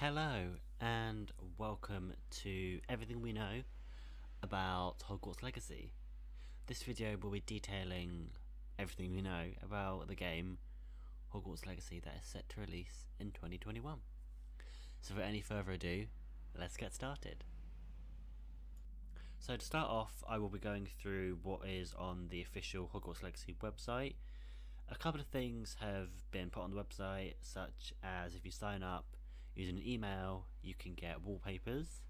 Hello and welcome to everything we know about Hogwarts Legacy. This video will be detailing everything we know about the game Hogwarts Legacy that is set to release in 2021. So without any further ado, let's get started. So to start off, I will be going through what is on the official Hogwarts Legacy website. A couple of things have been put on the website, such as if you sign up using an email, you can get wallpapers.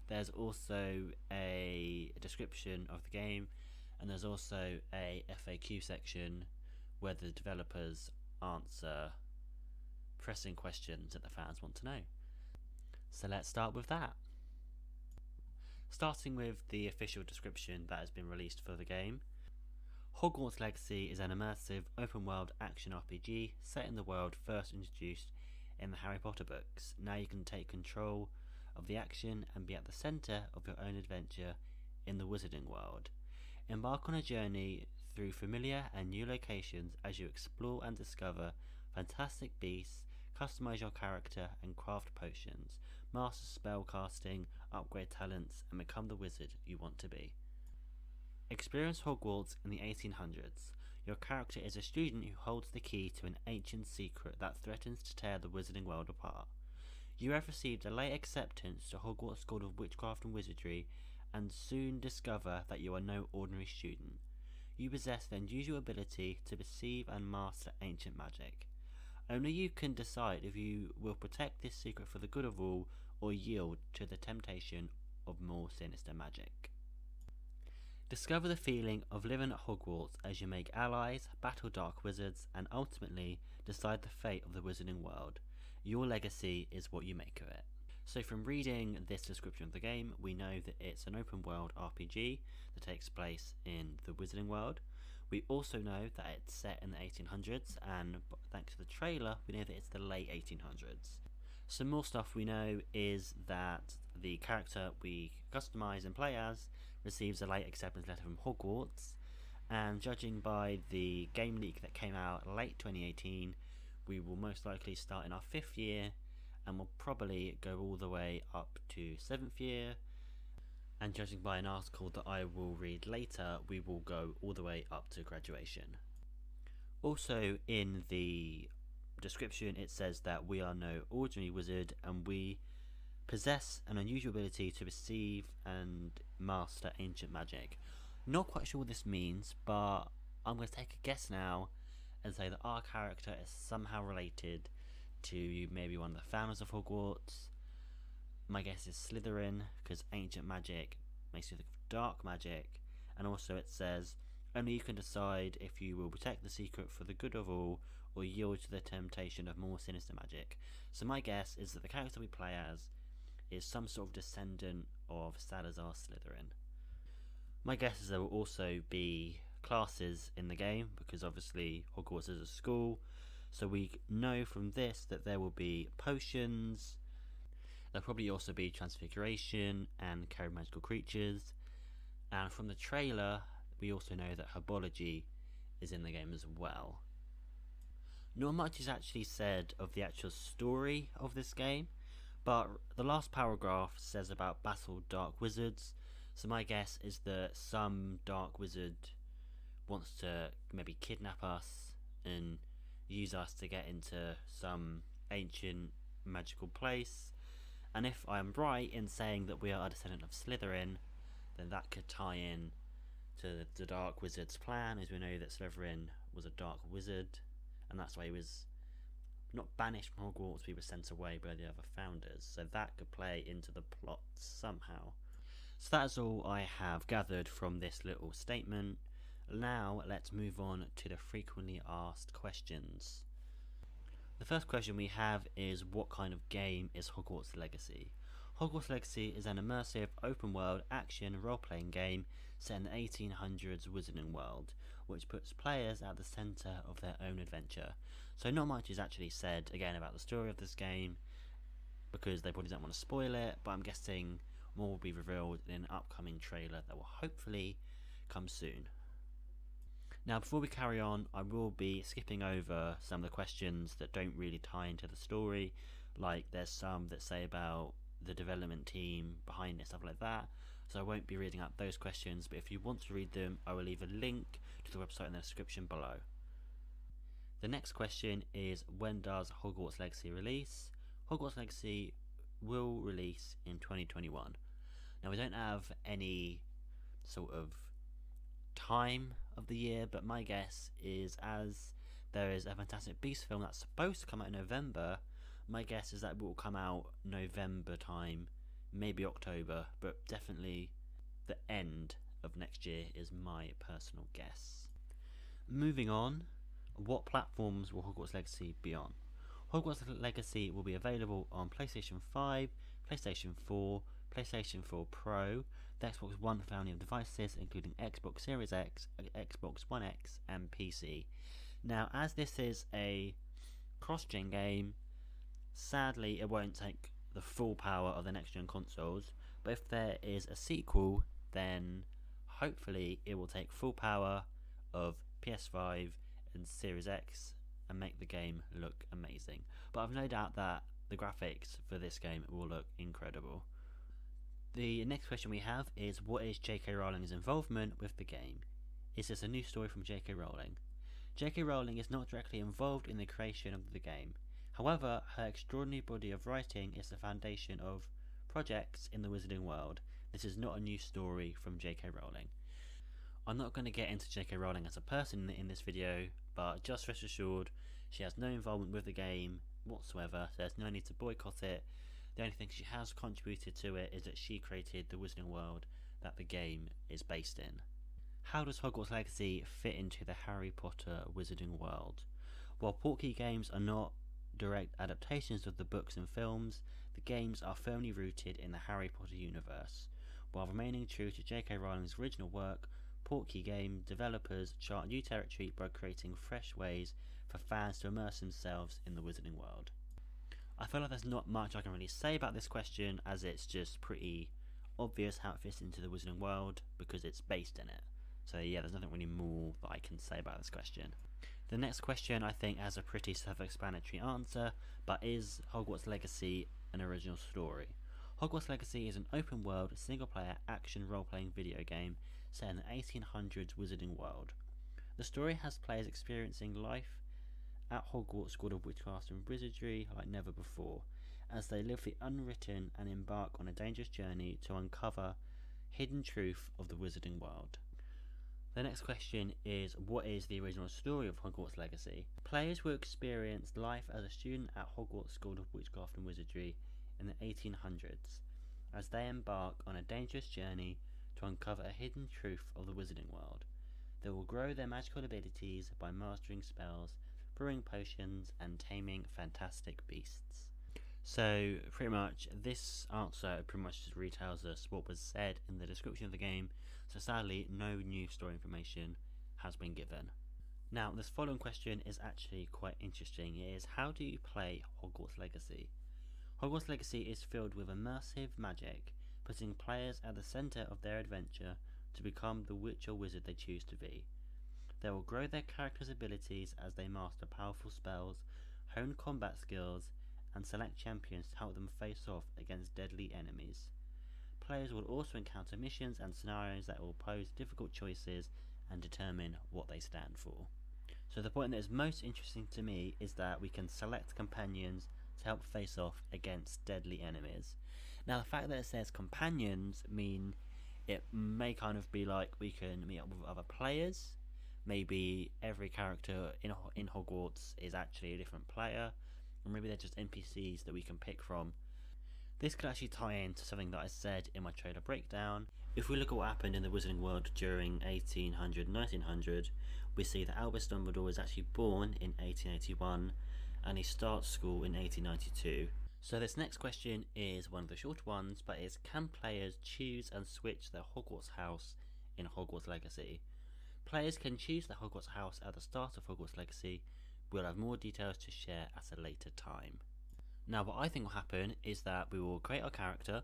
There's also a description of the game, and there's also a FAQ section where the developers answer pressing questions that the fans want to know. So let's start with that. Starting with the official description that has been released for the game. Hogwarts Legacy is an immersive, open-world action RPG set in the world first introduced in the Harry Potter books. Now you can take control of the action and be at the centre of your own adventure in the Wizarding world. Embark on a journey through familiar and new locations as you explore and discover fantastic beasts, customise your character and craft potions, master spell casting, upgrade talents and become the wizard you want to be. Experience Hogwarts in the 1800s. Your character is a student who holds the key to an ancient secret that threatens to tear the Wizarding world apart. You have received a late acceptance to Hogwarts School of Witchcraft and Wizardry and soon discover that you are no ordinary student. You possess the unusual ability to perceive and master ancient magic. Only you can decide if you will protect this secret for the good of all or yield to the temptation of more sinister magic. Discover the feeling of living at Hogwarts as you make allies, battle dark wizards, and ultimately decide the fate of the Wizarding world. Your legacy is what you make of it. So from reading this description of the game, we know that it's an open world RPG that takes place in the Wizarding world. We also know that it's set in the 1800s, and thanks to the trailer, we know that it's the late 1800s. Some more stuff we know is that the character we customise and play as receives a late acceptance letter from Hogwarts, and judging by the game leak that came out late 2018, we will most likely start in our 5th year and will probably go all the way up to 7th year, and judging by an article that I will read later, we will go all the way up to graduation. Also in the description it says that we are no ordinary wizard and we possess an unusual ability to perceive and master ancient magic. Not quite sure what this means, but I'm going to take a guess now and say that our character is somehow related to maybe one of the founders of Hogwarts. My guess is Slytherin, because ancient magic makes you think of dark magic, and also it says only you can decide if you will protect the secret for the good of all or yield to the temptation of more sinister magic. So my guess is that the character we play as is some sort of descendant of Salazar Slytherin. My guess is there will also be classes in the game, because obviously Hogwarts is a school, so we know from this that there will be potions, there'll probably also be transfiguration and carry magical creatures, and from the trailer we also know that herbology is in the game as well. Not much is actually said of the actual story of this game, but the last paragraph says about battle dark wizards, so my guess is that some dark wizard wants to maybe kidnap us and use us to get into some ancient magical place, and if I am right in saying that we are a descendant of Slytherin, then that could tie in to the Dark Wizard's plan, as we know that Slytherin was a dark wizard, and that's why he was not banished from Hogwarts, but he was sent away by the other founders, so that could play into the plot somehow. So that is all I have gathered from this little statement. Now let's move on to the frequently asked questions. The first question we have is, what kind of game is Hogwarts Legacy? Hogwarts Legacy is an immersive, open-world, action, role-playing game set in the 1800s Wizarding world, which puts players at the centre of their own adventure. So not much is actually said, again, about the story of this game, because they probably don't want to spoil it, but I'm guessing more will be revealed in an upcoming trailer that will hopefully come soon. Now before we carry on, I will be skipping over some of the questions that don't really tie into the story, Like there's some that say about the development team behind it, stuff like that. So I won't be reading out those questions, but if you want to read them, I will leave a link to the website in the description below. The next question is, when does Hogwarts Legacy release? Hogwarts Legacy will release in 2021. Now we don't have any sort of time of the year, but my guess is, as there is a Fantastic Beasts film that's supposed to come out in November, my guess is that it will come out November time, maybe October, but definitely the end of next year is my personal guess. Moving on, what platforms will Hogwarts Legacy be on? Hogwarts Legacy will be available on PlayStation 5, PlayStation 4, PlayStation 4 Pro, the Xbox One family of devices including Xbox Series X, Xbox One X and PC. Now, as this is a cross-gen game, sadly it won't take the full power of the next-gen consoles, but if there is a sequel, then hopefully it will take full power of PS5 and Series X and make the game look amazing. But I've no doubt that the graphics for this game will look incredible. The next question we have is, what is J.K. Rowling's involvement with the game? Is this a new story from J.K. Rowling? J.K. Rowling is not directly involved in the creation of the game. However, her extraordinary body of writing is the foundation of projects in the Wizarding world. This is not a new story from J.K. Rowling. I'm not going to get into J.K. Rowling as a person in this video, but just rest assured, she has no involvement with the game whatsoever, so there's no need to boycott it. The only thing she has contributed to it is that she created the Wizarding world that the game is based in. How does Hogwarts Legacy fit into the Harry Potter Wizarding world? While portkey games are not direct adaptations of the books and films, the games are firmly rooted in the Harry Potter universe. While remaining true to J.K. Rowling's original work, portkey game developers chart new territory by creating fresh ways for fans to immerse themselves in the Wizarding world. I feel like there's not much I can really say about this question, as it's just pretty obvious how it fits into the Wizarding world because it's based in it. So yeah, there's nothing really more that I can say about this question. The next question I think has a pretty self-explanatory answer, but is Hogwarts Legacy an original story? Hogwarts Legacy is an open-world, single-player action role-playing video game set in the 1800s Wizarding world. The story has players experiencing life at Hogwarts School of Witchcraft and Wizardry like never before, as they live the unwritten and embark on a dangerous journey to uncover hidden truth of the Wizarding world. The next question is, what is the original story of Hogwarts Legacy? Players will experience life as a student at Hogwarts School of Witchcraft and Wizardry in the 1800s, as they embark on a dangerous journey to uncover a hidden truth of the Wizarding world. They will grow their magical abilities by mastering spells, brewing potions, and taming fantastic beasts. So pretty much this answer pretty much just retells us what was said in the description of the game, so sadly no new story information has been given. Now this following question is actually quite interesting. It is, how do you play Hogwarts Legacy? Hogwarts Legacy is filled with immersive magic, putting players at the centre of their adventure to become the witch or wizard they choose to be. They will grow their characters' abilities as they master powerful spells, hone combat skills, and select champions to help them face off against deadly enemies. Players will also encounter missions and scenarios that will pose difficult choices and determine what they stand for. So the point that is most interesting to me is that we can select companions to help face off against deadly enemies. Now the fact that it says companions mean it may kind of be like we can meet up with other players. Maybe every character in Hogwarts is actually a different player, or maybe they're just NPCs that we can pick from. This could actually tie into something that I said in my trailer breakdown. If we look at what happened in the Wizarding world during 1800-1900, we see that Albus Dumbledore is actually born in 1881 and he starts school in 1892. So this next question is one of the short ones, but is, can players choose and switch their Hogwarts house in Hogwarts Legacy? Players can choose the Hogwarts house at the start of Hogwarts Legacy. We'll have more details to share at a later time. Now what I think will happen is that we will create our character,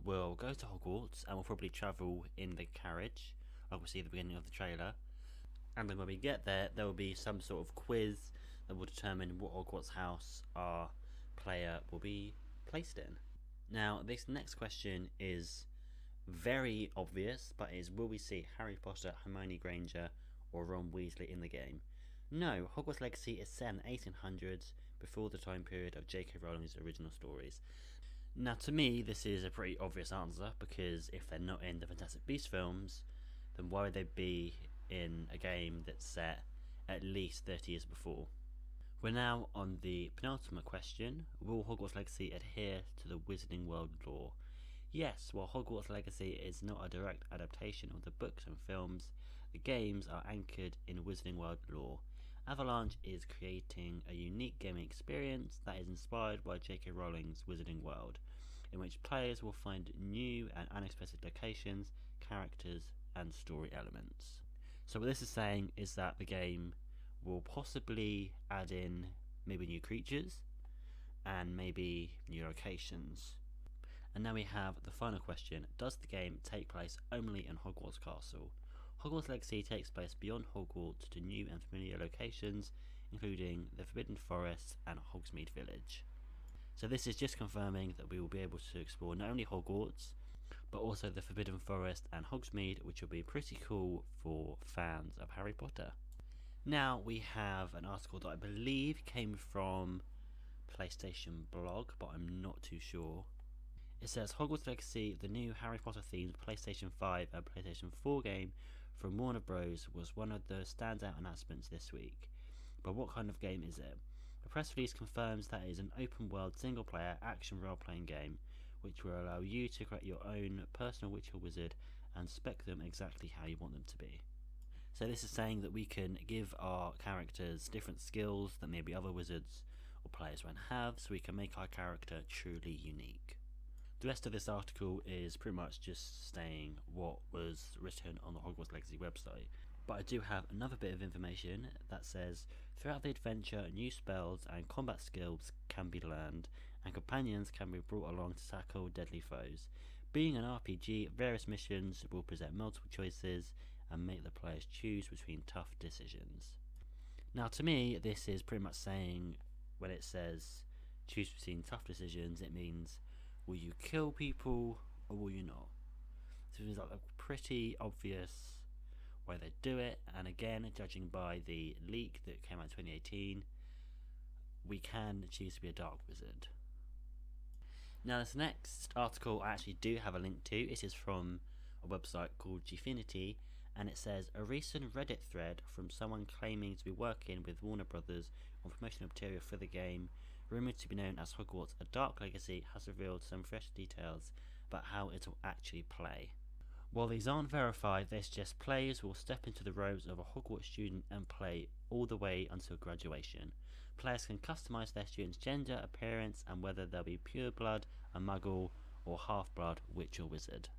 we'll go to Hogwarts, and we'll probably travel in the carriage, like we see at the beginning of the trailer, and then when we get there, there will be some sort of quiz that will determine what Hogwarts house our player will be placed in. Now, this next question is very obvious, but is will we see Harry Potter, Hermione Granger, or Ron Weasley in the game? No, Hogwarts Legacy is set in the 1800s, before the time period of J.K. Rowling's original stories. Now, to me, this is a pretty obvious answer, because if they're not in the Fantastic Beasts films, then why would they be in a game that's set at least 30 years before? We're now on the penultimate question. Will Hogwarts Legacy adhere to the Wizarding World lore? Yes, while Hogwarts Legacy is not a direct adaptation of the books and films, the games are anchored in Wizarding World lore. Avalanche is creating a unique gaming experience that is inspired by J.K. Rowling's Wizarding World, in which players will find new and unexpected locations, characters, and story elements. So what this is saying is that the game will possibly add in maybe new creatures and maybe new locations. And now we have the final question. Does the game take place only in Hogwarts Castle? Hogwarts Legacy takes place beyond Hogwarts to new and familiar locations, including the Forbidden Forest and Hogsmeade Village. So this is just confirming that we will be able to explore not only Hogwarts, but also the Forbidden Forest and Hogsmeade, which will be pretty cool for fans of Harry Potter. Now we have an article that I believe came from PlayStation blog, but I'm not too sure. It says Hogwarts Legacy, the new Harry Potter themed PlayStation 5 and PlayStation 4 game from Warner Bros. Was one of the standout announcements this week. But what kind of game is it? The press release confirms that it is an open world single player action role playing game which will allow you to create your own personal witch or wizard and spec them exactly how you want them to be. So this is saying that we can give our characters different skills that maybe other wizards or players won't have, so we can make our character truly unique. The rest of this article is pretty much just saying what was written on the Hogwarts Legacy website. But I do have another bit of information that says, throughout the adventure, new spells and combat skills can be learned, and companions can be brought along to tackle deadly foes. Being an RPG, various missions will present multiple choices and make the players choose between tough decisions. Now to me, this is pretty much saying, when it says choose between tough decisions, it means will you kill people or will you not? So it seems like a pretty obvious way they do it, and again, judging by the leak that came out in 2018, we can choose to be a dark wizard. Now this next article I actually do have a link to. It is from a website called Gfinity, and it says a recent Reddit thread from someone claiming to be working with Warner Brothers on promotional material for the game, rumoured to be known as Hogwarts A Dark Legacy, has revealed some fresh details about how it will actually play. While these aren't verified, they suggest players will step into the robes of a Hogwarts student and play all the way until graduation. Players can customise their student's gender, appearance, and whether they'll be pureblood, a muggle, or half-blood witch or wizard.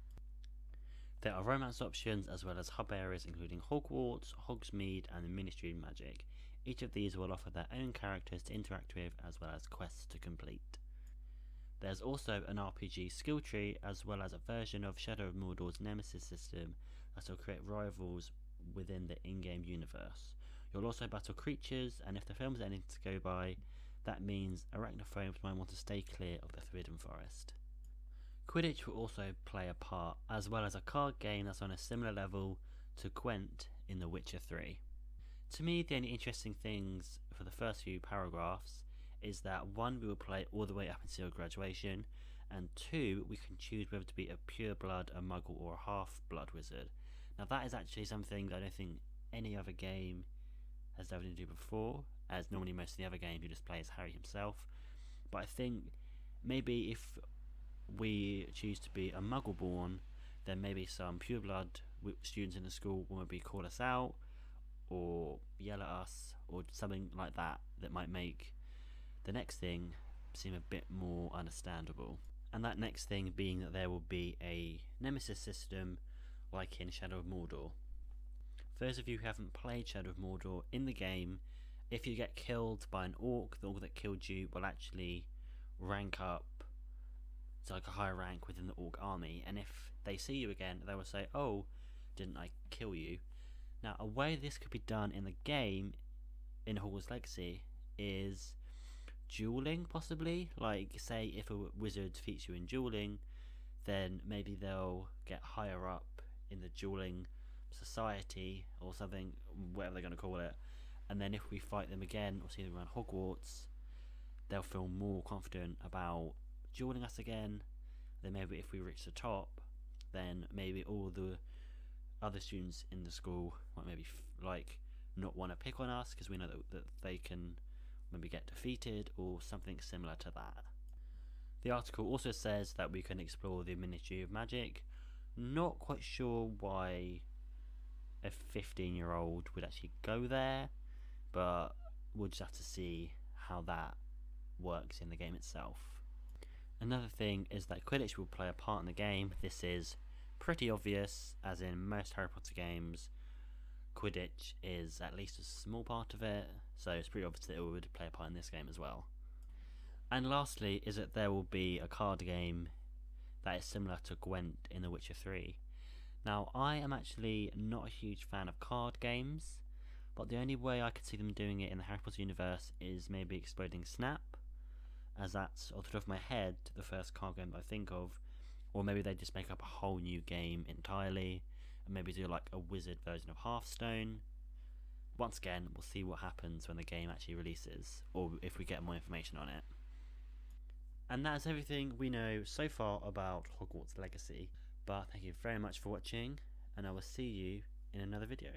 There are romance options as well as hub areas including Hogwarts, Hogsmeade, and the Ministry of Magic. Each of these will offer their own characters to interact with as well as quests to complete. There's also an RPG skill tree as well as a version of Shadow of Mordor's Nemesis system that will create rivals within the in-game universe. You'll also battle creatures, and if the film's anything to go by, that means arachnophobes might want to stay clear of the Forbidden Forest. Quidditch will also play a part, as well as a card game that's on a similar level to Gwent in The Witcher 3. To me, the only interesting things for the first few paragraphs is that 1, we will play all the way up until graduation, and 2, we can choose whether to be a pure-blood, a muggle, or a half-blood wizard. Now that is actually something that I don't think any other game has ever done before, as normally most of the other games you just play as Harry himself. But I think maybe if we choose to be a muggle born, then maybe some pure-blood students in the school will maybe call us out, or yell at us, or something like that, that might make the next thing seem a bit more understandable. And that next thing being that there will be a nemesis system like in Shadow of Mordor. For those of you who haven't played Shadow of Mordor, in the game, if you get killed by an orc, the orc that killed you will actually rank up to like a higher rank within the orc army, and if they see you again, they will say, oh, didn't I kill you? Now, a way this could be done in the game, in Hogwarts Legacy, is dueling, possibly. Like, say if a wizard defeats you in dueling, then maybe they'll get higher up in the dueling society or something, whatever they're going to call it. And then if we fight them again or see them around Hogwarts, they'll feel more confident about dueling us again. Then maybe if we reach the top, then maybe all the other students in the school might maybe not want to pick on us because we know that they can maybe get defeated or something similar to that. The article also says that we can explore the Ministry of Magic. Not quite sure why a 15-year-old would actually go there, but we'll just have to see how that works in the game itself. Another thing is that Quidditch will play a part in the game. This is pretty obvious, as in most Harry Potter games, Quidditch is at least a small part of it, so it's pretty obvious that it would play a part in this game as well. And lastly is that there will be a card game that is similar to Gwent in The Witcher 3. Now, I am actually not a huge fan of card games, but the only way I could see them doing it in the Harry Potter universe is maybe Exploding Snap, as that's, off the top of my head, the first card game that I think of. Or maybe they just make up a whole new game entirely, and maybe do like a wizard version of Hearthstone. Once again, we'll see what happens when the game actually releases, or if we get more information on it. And that is everything we know so far about Hogwarts Legacy. But thank you very much for watching, and I will see you in another video.